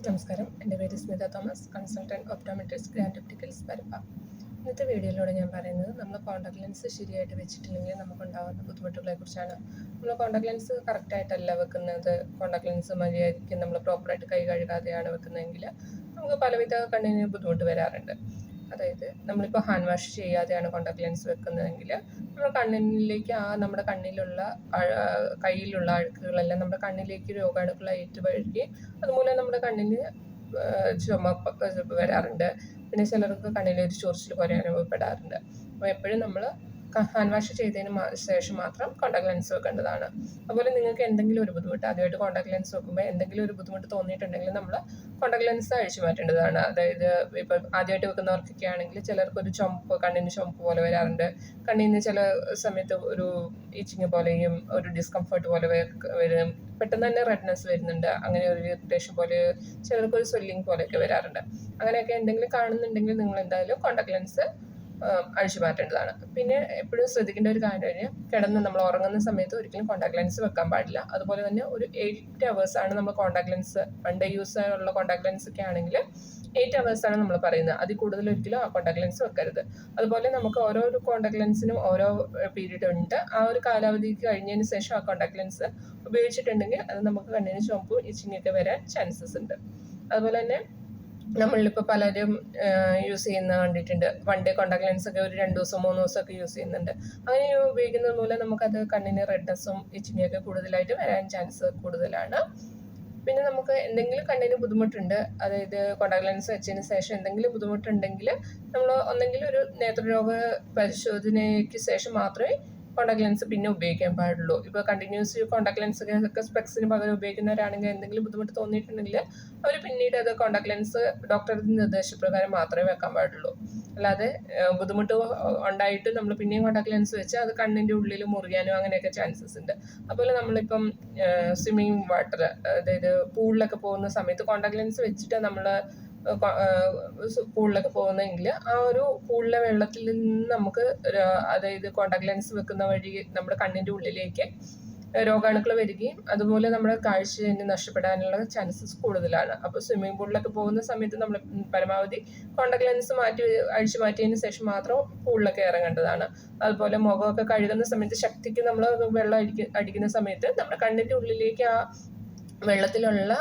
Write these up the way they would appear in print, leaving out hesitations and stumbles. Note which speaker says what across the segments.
Speaker 1: നമസ്കാരം. എൻ്റെ പേര് Smitha Thomas, consultant optometrist grand opticals Parappa. ഇന്നത്തെ വീഡിയോയിലൂടെ ഞാൻ പറയുന്നത് നമ്മൾ കോൺടാക്ട് ലെൻസ് ശരിയായിട്ട് വെച്ചിട്ടില്ലെങ്കിൽ നമുക്കുണ്ടാകുന്ന ബുദ്ധിമുട്ടുകളെക്കുറിച്ചാണ്. നമ്മൾ കോൺടാക്ട് ലെൻസ് കറക്റ്റായിട്ടല്ല വെക്കുന്നത്, കോൺടാക്ട് ലെൻസ് മര്യാദയ്ക്ക് നമ്മൾ പ്രോപ്പറായിട്ട് കൈ കഴുകാതെയാണ് വെക്കുന്നതെങ്കിൽ നമുക്ക് പലവിധ കണ്ണിന് ബുദ്ധിമുട്ട് വരാറുണ്ട്. അതായത് നമ്മളിപ്പോൾ ഹാൻഡ് വാഷ് ചെയ്യാതെയാണ് കോൺടാക്ട് ലെൻസ് വെക്കുന്നതെങ്കിൽ നമ്മുടെ കണ്ണിലേക്ക് നമ്മുടെ കണ്ണിലുള്ള കയ്യിലുള്ള അഴുക്കുകളെല്ലാം നമ്മുടെ കണ്ണിലേക്ക് രോഗാണുക്കളായിട്ട് വരികയും അതുമൂലം നമ്മുടെ കണ്ണിന് ചുമപ്പ് വരാറുണ്ട്. പിന്നെ ചിലർക്ക് കണ്ണിലൊരു ചൊറിച്ചിൽ പോലെ അനുഭവപ്പെടാറുണ്ട്. അപ്പോൾ എപ്പോഴും നമ്മൾ ഹാൻഡ് വാഷ് ചെയ്തതിന് ശേഷം മാത്രം കോൺടാക്ട് ലെൻസ് വെക്കേണ്ടതാണ്. അതുപോലെ നിങ്ങൾക്ക് എന്തെങ്കിലും ഒരു ബുദ്ധിമുട്ട് ആദ്യമായിട്ട് കോൺടാക്ട് ലെൻസ് വെക്കുമ്പോൾ എന്തെങ്കിലും ഒരു ബുദ്ധിമുട്ട് തോന്നിയിട്ടുണ്ടെങ്കിൽ നമ്മൾ കോൺടാക്ട് ലെൻസ് അഴിച്ചു മാറ്റേണ്ടതാണ്. അതായത് ഇപ്പോൾ ആദ്യമായിട്ട് വെക്കുന്നവർക്കൊക്കെ ആണെങ്കിൽ ചിലർക്കൊരു കണ്ണിന് ചുമപ്പ് പോലെ വരാറുണ്ട്. കണ്ണിൽ നിന്ന് ചില സമയത്ത് ഒരു ഈച്ചിങ് പോലെയും ഒരു ഡിസ്കംഫർട്ട് പോലെ വരും. പെട്ടെന്ന് തന്നെ റെഡ്നെസ് വരുന്നുണ്ട്. അങ്ങനെ ഒരു ഇറിറ്റേഷൻ പോലെ, ചിലർക്കൊരു സ്വെല്ലിങ് പോലെയൊക്കെ വരാറുണ്ട്. അങ്ങനെയൊക്കെ എന്തെങ്കിലും കാണുന്നുണ്ടെങ്കിൽ നിങ്ങൾ എന്തായാലും കോൺടാക്ട് ലെൻസ് അഴിച്ചു മാറ്റേണ്ടതാണ്. പിന്നെ എപ്പോഴും ശ്രദ്ധിക്കേണ്ട ഒരു കാര്യം, കിടന്ന് നമ്മൾ ഉറങ്ങുന്ന സമയത്ത് ഒരിക്കലും കോൺടാക്ട് ലെൻസ് വെക്കാൻ പാടില്ല. അതുപോലെ തന്നെ ഒരു 8 hours നമ്മൾ contact lens, one day use ഉള്ള കോൺടാക്ട് ലെൻസ് ഒക്കെ ആണെങ്കിൽ 8 hours നമ്മൾ പറയുന്നത്. അതിൽ കൂടുതൽ ഒരിക്കലും ആ കോൺടാക്ട് ലെൻസ് വെക്കരുത്. അതുപോലെ നമുക്ക് ഓരോ കോൺടാക്ട് ലെൻസിനും ഓരോ പീരീഡ് ഉണ്ട്. ആ ഒരു കാലാവധി കഴിഞ്ഞതിന് ശേഷം ആ കോൺടാക്ട് ലെൻസ് ഉപയോഗിച്ചിട്ടുണ്ടെങ്കിൽ അത് നമുക്ക് കണ്ണിന് ചുവപ്പും ഇച്ചിങ്ങൊക്കെ വരാൻ ചാൻസസ് ഉണ്ട്. അതുപോലെ തന്നെ നമ്മളിപ്പോൾ പലരും യൂസ് ചെയ്യുന്ന കണ്ടിട്ടുണ്ട്. വൺ ഡേ കോൺടാക്ട് ലെൻസ് ഒക്കെ ഒരു 2 ദിവസം 3 ദിവസമൊക്കെ യൂസ് ചെയ്യുന്നുണ്ട്. അങ്ങനെ ഉപയോഗിക്കുന്നത് മൂലം നമുക്കത് കണ്ണിന് റെഡ്നെസ്സും ഇച്ചിങ്ങൊക്കെ കൂടുതലായിട്ട് വരാൻ ചാൻസ് കൂടുതലാണ്. പിന്നെ നമുക്ക് എന്തെങ്കിലും കണ്ണിന് ബുദ്ധിമുട്ടുണ്ട്, അതായത് കോൺടാക്ട് ലെൻസ് വെച്ചതിന് ശേഷം എന്തെങ്കിലും ബുദ്ധിമുട്ടുണ്ടെങ്കിൽ നമ്മൾ ഒന്നെങ്കിലും ഒരു നേത്രരോഗ പരിശോധനയ്ക്ക് ശേഷം മാത്രമേ കോൺടാക്ട് ലെൻസ് പിന്നെ ഉപയോഗിക്കാൻ പാടുള്ളൂ. ഇപ്പോൾ കണ്ടിന്യൂസ് കോൺടാക്ട് ലെൻസ് ഒക്കെ സ്പെക്സിന് പകരം ഉപയോഗിക്കുന്നവരാണെങ്കിൽ എന്തെങ്കിലും ബുദ്ധിമുട്ട് തോന്നിയിട്ടുണ്ടെങ്കിൽ അവർ പിന്നീട് അത് കോൺടാക്ട് ലെൻസ് ഡോക്ടറുടെ നിർദ്ദേശപ്രകാരം മാത്രമേ വെക്കാൻ പാടുള്ളൂ. അല്ലാതെ ബുദ്ധിമുട്ട് ഉണ്ടായിട്ട് നമ്മൾ പിന്നെയും കോൺടാക്ട് ലെൻസ് വെച്ചാൽ അത് കണ്ണിൻ്റെ ഉള്ളിൽ മുറിയാനും അങ്ങനെയൊക്കെ ചാൻസസ് ഉണ്ട്. അതുപോലെ നമ്മളിപ്പം സ്വിമ്മിങ് വാട്ടർ, അതായത് പൂളിലൊക്കെ പോകുന്ന സമയത്ത് കോൺടാക്ട് ലെൻസ് വെച്ചിട്ട് നമ്മൾ പൂളിലൊക്കെ പോകുന്നെങ്കിൽ ആ ഒരു പൂളിലെ വെള്ളത്തിൽ നിന്ന് നമുക്ക്, അതായത് കോൺടാക്ട് ലെൻസ് വെക്കുന്ന വഴി നമ്മുടെ കണ്ണിൻ്റെ ഉള്ളിലേക്ക് രോഗാണുക്കൾ വരികയും അതുപോലെ നമ്മുടെ കാഴ്ച തന്നെ നഷ്ടപ്പെടാനുള്ള ചാൻസസ് കൂടുതലാണ്. അപ്പോൾ സ്വിമ്മിംഗ് പൂളിലൊക്കെ പോകുന്ന സമയത്ത് നമ്മൾ പരമാവധി കോൺടാക്ട് ലെൻസ് അഴിച്ചു മാറ്റിയതിന് ശേഷം മാത്രം പൂളിലൊക്കെ ഇറങ്ങേണ്ടതാണ്. അതുപോലെ മുഖമൊക്കെ കഴുകുന്ന സമയത്ത് ശക്തിക്ക് നമ്മൾ വെള്ളം അടിക്കുന്ന സമയത്ത് നമ്മുടെ കണ്ണിൻ്റെ ഉള്ളിലേക്ക് ആ വെള്ളത്തിലുള്ള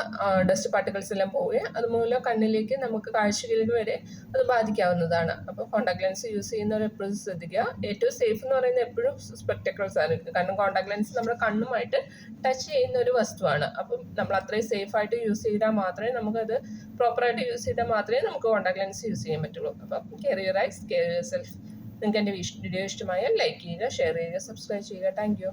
Speaker 1: ഡസ്റ്റ് പാർട്ടിക്കിൾസ് എല്ലാം പോവുകയും അതുമൂലം കണ്ണിലേക്ക് നമുക്ക് കാഴ്ചയിലേക്ക് വരെ അത് ബാധിക്കാവുന്നതാണ്. അപ്പോൾ കോൺടാക്ട് ലെൻസ് യൂസ് ചെയ്യുന്നവർ എപ്പോഴും ശ്രദ്ധിക്കുക. ഏറ്റവും സേഫ് എന്ന് പറയുന്നത് എപ്പോഴും സ്പെക്ടക്കിൾസ് ആണ്. കാരണം കോൺടാക്ട് ലെൻസ് നമ്മുടെ കണ്ണുമായിട്ട് ടച്ച് ചെയ്യുന്ന ഒരു വസ്തുവാണ്. അപ്പം നമ്മൾ അത്രയും സേഫായിട്ട് യൂസ് ചെയ്താൽ മാത്രമേ നമുക്കത് പ്രോപ്പറായിട്ട് യൂസ് ചെയ്താൽ മാത്രമേ നമുക്ക് കോൺടാക്ട് ലെൻസ് യൂസ് ചെയ്യാൻ പറ്റുള്ളൂ. അപ്പം care your eyes, care your self. നിങ്ങൾക്ക് എൻ്റെ വീഡിയോ ഇഷ്ടമായാൽ ലൈക്ക് ചെയ്യുക, ഷെയർ ചെയ്യുക, സബ്സ്ക്രൈബ് ചെയ്യുക. Thank you.